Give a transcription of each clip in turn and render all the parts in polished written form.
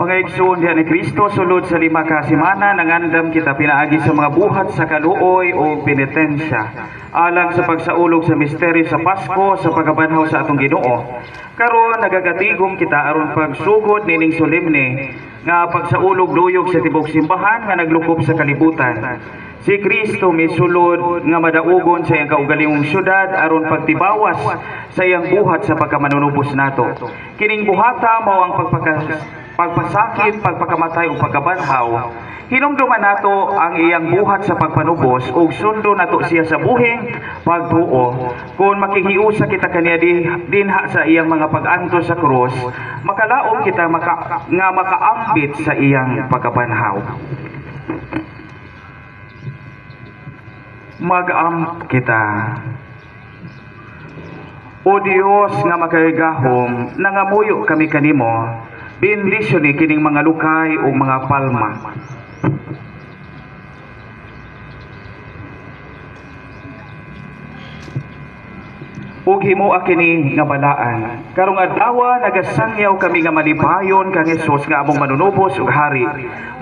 Mga igsoon diha ni Kristo sulod sa 5 ka semana nangandam kita pinaagi sa mga buhat sa kaluoy o penitensya alang sa pagsaulog sa misteryo sa Pasko sa pagkabanhaw sa atong Ginoo. Karon nagagatigom kita aron pagsugod nining solemne nga pagsaulog duyog sa tibok simbahan nga naglukob sa kalibutan. Si Kristo misulod nga madaugon sa iyang kaugalingong syudad aron pagtibawas sa iyang buhat sa pagkamanunubos nato. Kining buhata mao ang pagpasakit, pagpakamatay o pagkabanhaw. Hinumduman nato ang iyang buhat sa pagpanubos ug sundo nato siya sa buhing pagtuo. Kung makihiusa kita kaniya dinha sa iyang mga pag-antos sa krus, makalaom kita nga makaambit sa iyang pagkabanhaw. Mag-amp kita. O Dios nga makahigahom, nangamuyo kami kanimo, bendisyon ni kining mga lukay o mga palma. Ug himuha kini nga balaan. Karong adlaw nagasangyaw kami nga malipayon kang Hesus nga among manunubos ug hari.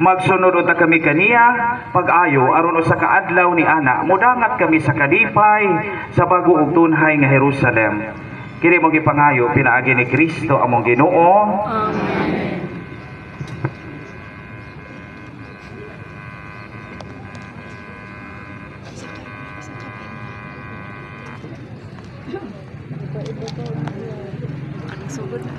Magsunod ta kami kaniya pag-ayo aron usa ka adlaw ni ana modangat kami sa kalipay sa bago ug tunhay nga Jerusalem. Kini mo gipangayo pinaagi ni Kristo among Ginoo. Amen. Sugod na.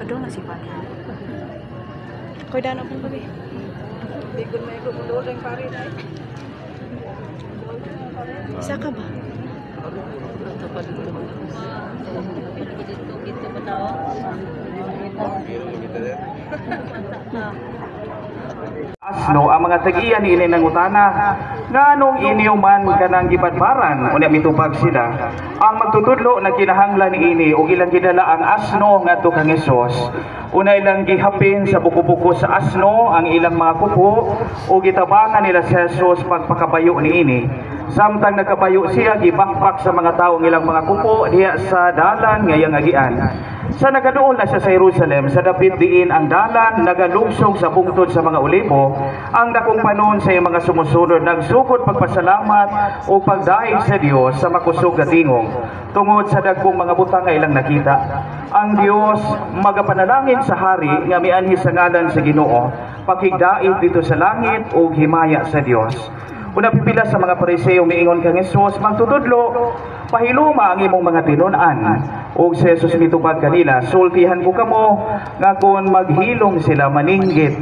Kadong na si Pati. Koy dano pong gabi. Bigon may gumulod ang pari na. Isa ka ba? Dito ba tao? Asno ang mga tagiyan ni nang utana nganong inyo man kanang gibadbaran unya mitubag sila ang magtutudlo na kinahanglan niini ug ilang gidala ang asno ngadto kang Hesus unay lang gihapin sa buko-buko sa asno ang ilang mga kuko ug gitabangan nila sa Hesus pagpakabayo niini samtang nagkabayo siya gibakbak sa mga tawo ang ilang mga kuko diha sa dalan nga iyang agian. Sa nagaduol na siya sa Jerusalem, sa dapit diin ang dalan, nagalungsong sa bungtod sa mga olibo, ang dakong panon sa iyang mga sumusunod, nagsugod pagpasalamat o pagdaig sa Dios sa makusog na tingog, tungod sa dagkong mga butang nga ilang nakita. Ang Dios magapanalangin sa hari nga mianhi sa ngalan sa Ginoo, pakigdait dito sa langit o himaya sa Dios. Una pipila sa mga Pariseo miingon kang Hesus, magtutudlo, pahiluma ang imong mga tinun-an. Ug si Hesus mitubag kanila, sultihan ko kamo nga kung maghilom sila maninggit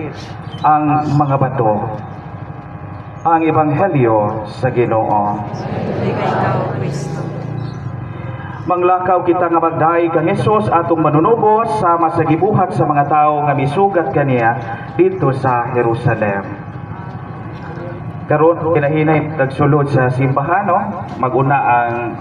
ang mga bato. Ang Ebanghelyo sa Ginoo. Manglakaw kita nga magdaig kang Hesus atong manunubos sama sa gibuhat sa mga tawo nga misugat kaniya dito sa Jerusalem. Karon kinahinay nagsulod sa simbahan, no? Maguna ang